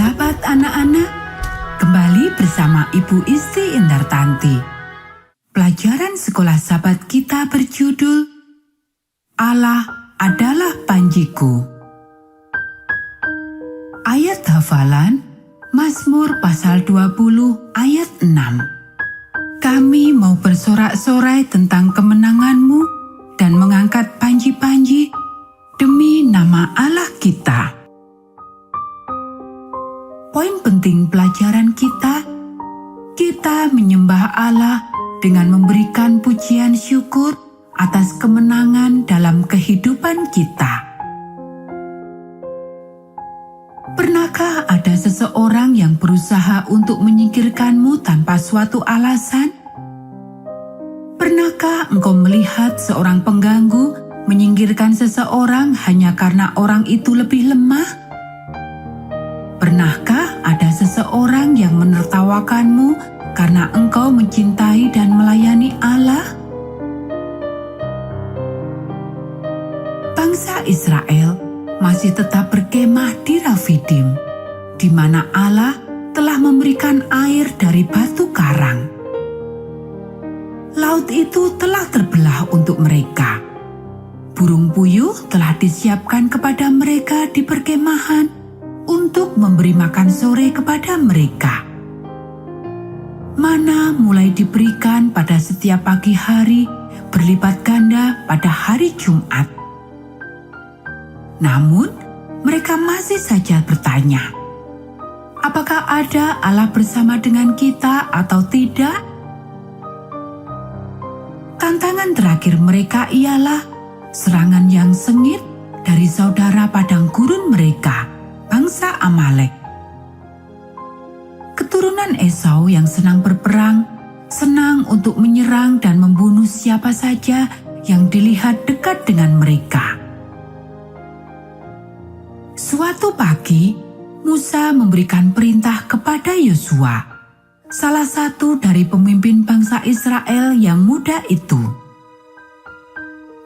sahabat anak-anak, kembali bersama Ibu Isti Indartanti. Pelajaran sekolah sahabat kita berjudul Allah adalah Panjiku. Ayat hafalan Mazmur pasal 20 ayat 6. Kami mau bersorak-sorai tentang kemenangan-Mu dan mengangkat panji-panji demi nama Allah kita. Poin penting pelajaran kita menyembah Allah dengan memberikan pujian syukur atas kemenangan dalam kehidupan kita. Pernahkah ada seseorang yang berusaha untuk menyingkirkanmu tanpa suatu alasan? Pernahkah engkau melihat seorang pengganggu menyingkirkan seseorang hanya karena orang itu lebih lemah? Pernahkah ada seseorang yang menertawakanmu karena engkau mencintai dan melayani Allah? Bangsa Israel masih tetap berkemah di Rafidim, di mana Allah telah memberikan air dari batu karang. Laut itu telah terbelah untuk mereka. Burung puyuh telah disiapkan kepada mereka di perkemahan untuk memberi makan sore kepada mereka. Mana mulai diberikan pada setiap pagi hari, berlipat ganda pada hari Jumat. Namun, mereka masih saja bertanya, apakah ada Allah bersama dengan kita atau tidak? Tantangan terakhir mereka ialah serangan yang sengit dari saudara padang gurun mereka, bangsa Amalek. Keturunan Esau yang senang berperang, senang untuk menyerang dan membunuh siapa saja yang dilihat dekat dengan mereka. Suatu pagi, Musa memberikan perintah kepada Yosua, salah satu dari pemimpin bangsa Israel yang muda itu.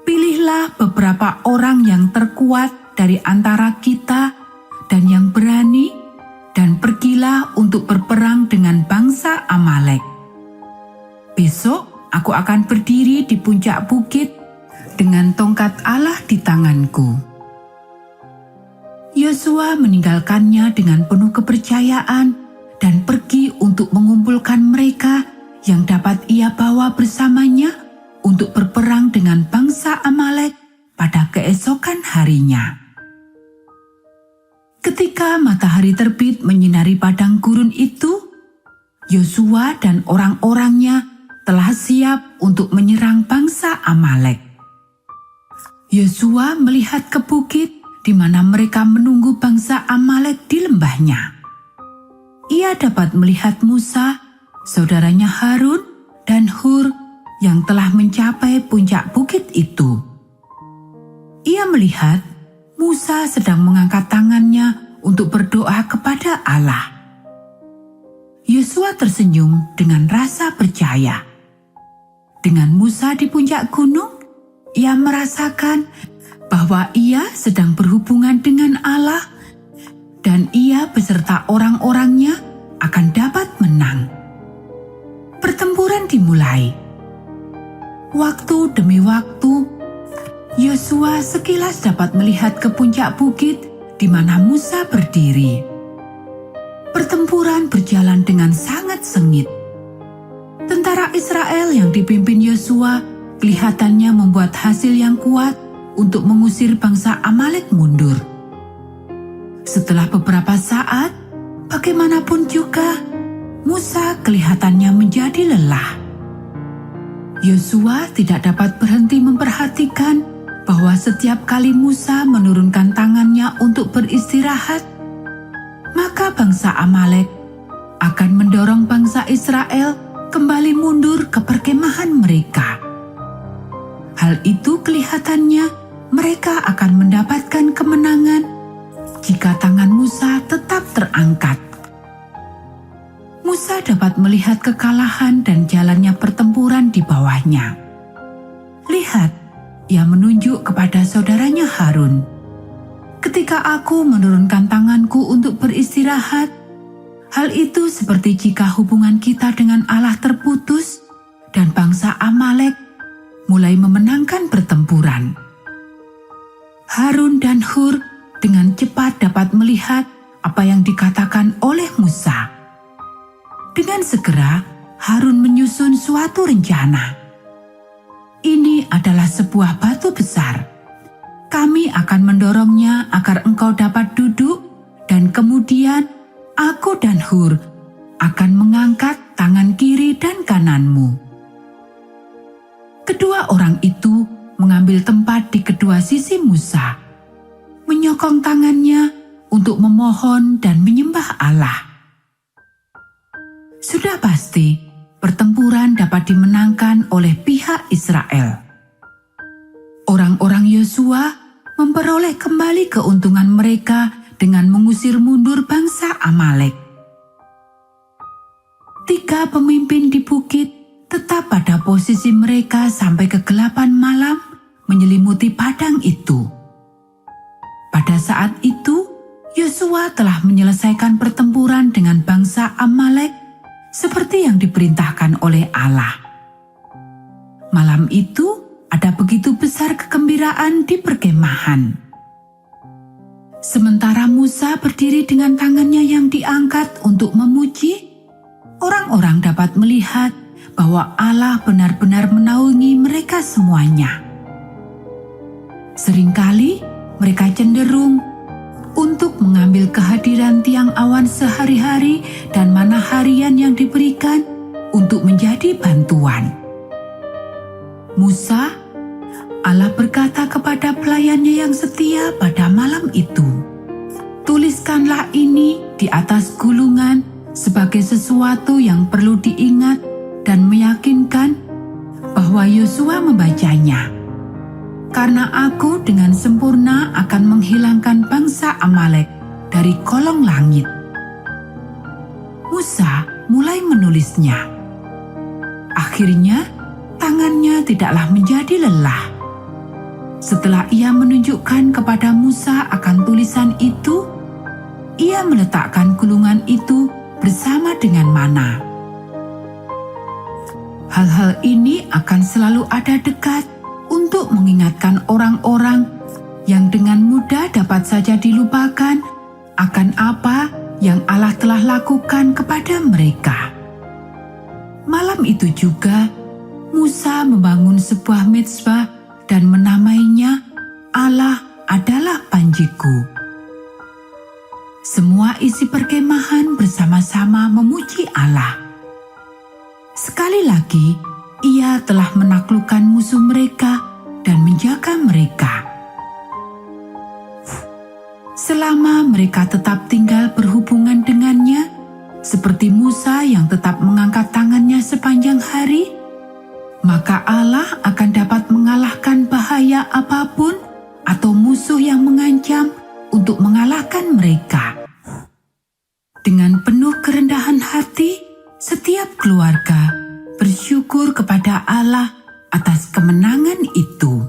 Pilihlah beberapa orang yang terkuat dari antara kita dan yang berani, dan pergilah untuk berperang dengan bangsa Amalek. Besok aku akan berdiri di puncak bukit dengan tongkat Allah di tanganku. Yosua meninggalkannya dengan penuh kepercayaan dan pergi untuk mengumpulkan mereka yang dapat ia bawa bersamanya untuk berperang dengan bangsa Amalek pada keesokan harinya. Ketika matahari terbit menyinari padang gurun itu, Yosua dan orang-orangnya telah siap untuk menyerang bangsa Amalek. Yosua melihat ke bukit di mana mereka menunggu bangsa Amalek di lembahnya. Ia dapat melihat Musa, saudaranya Harun, dan Hur yang telah mencapai puncak bukit itu. Ia melihat Musa sedang mengangkat tangannya untuk berdoa kepada Allah. Yosua tersenyum dengan rasa percaya. Dengan Musa di puncak gunung, ia merasakan bahwa ia sedang berhubungan dengan Allah dan ia beserta orang-orangnya akan dapat menang. Pertempuran dimulai. Waktu demi waktu, Yosua sekilas dapat melihat ke puncak bukit di mana Musa berdiri. Pertempuran berjalan dengan sangat sengit. Tentara Israel yang dipimpin Yosua kelihatannya membuat hasil yang kuat untuk mengusir bangsa Amalek mundur. Setelah beberapa saat, bagaimanapun juga, Musa kelihatannya menjadi lelah. Yosua tidak dapat berhenti memperhatikan bahwa setiap kali Musa menurunkan tangannya untuk beristirahat, maka bangsa Amalek akan mendorong bangsa Israel kembali mundur ke perkemahan mereka. Hal itu kelihatannya mereka akan mendapatkan kemenangan jika tangan Musa tetap terangkat. Musa dapat melihat kekalahan dan jalannya pertempuran di bawahnya. Lihat, ia menunjuk kepada saudaranya Harun. Ketika aku menurunkan tanganku untuk beristirahat, hal itu seperti jika hubungan kita dengan Allah terputus dan bangsa Amalek mulai memenangkan pertempuran. Harun dan Hur dengan cepat dapat melihat apa yang dikatakan oleh Musa. Dengan segera, Harun menyusun suatu rencana. Ini adalah sebuah batu besar. Kami akan mendorongnya agar engkau dapat duduk, dan kemudian aku dan Hur akan mengangkat tangan kiri dan kananmu. Kedua orang itu mengambil tempat di kedua sisi Musa, menyokong tangannya untuk memohon dan menyembah Allah. Sudah pasti, pertempuran dapat dimenangkan oleh pihak Israel. Orang-orang Yosua memperoleh kembali keuntungan mereka dengan mengusir mundur bangsa Amalek. 3 pemimpin di bukit tetap pada posisi mereka sampai kegelapan malam menyelimuti padang itu. Pada saat itu, Yosua telah menyelesaikan pertempuran dengan bangsa Amalek seperti yang diperintahkan oleh Allah. Malam itu ada begitu besar kegembiraan di perkemahan. Sementara Musa berdiri dengan tangannya yang diangkat untuk memuji, orang-orang dapat melihat bahwa Allah benar-benar menaungi mereka semuanya. Seringkali mereka cenderung untuk mengambil kehadiran tiang awan sehari-hari dan mana harian yang diberikan untuk menjadi bantuan. Musa, Allah berkata kepada pelayannya yang setia pada malam itu, "Tuliskanlah ini di atas gulungan sebagai sesuatu yang perlu diingat dan meyakinkan bahwa Yosua membacanya. Karena aku dengan sempurna akan menghilangkan bangsa Amalek dari kolong langit." Musa mulai menulisnya. Akhirnya, tangannya tidaklah menjadi lelah. Setelah ia menunjukkan kepada Musa akan tulisan itu, ia meletakkan gulungan itu bersama dengan mana. Hal-hal ini akan selalu ada dekat untuk mengingatkan orang-orang yang dengan mudah dapat saja dilupakan akan apa yang Allah telah lakukan kepada mereka. Malam itu juga, Musa membangun sebuah mezbah dan menamainya Allah adalah panjiku. Semua isi perkemahan bersama-sama memuji Allah. Sekali lagi, ia telah menaklukkan musuh mereka dan menjaga mereka. Selama mereka tetap tinggal berhubungan dengannya, seperti Musa yang tetap mengangkat tangannya sepanjang hari, maka Allah akan dapat mengalahkan bahaya apapun atau musuh yang mengancam untuk mengalahkan mereka. Dengan penuh kerendahan hati, setiap keluarga bersyukur kepada Allah atas kemenangan itu.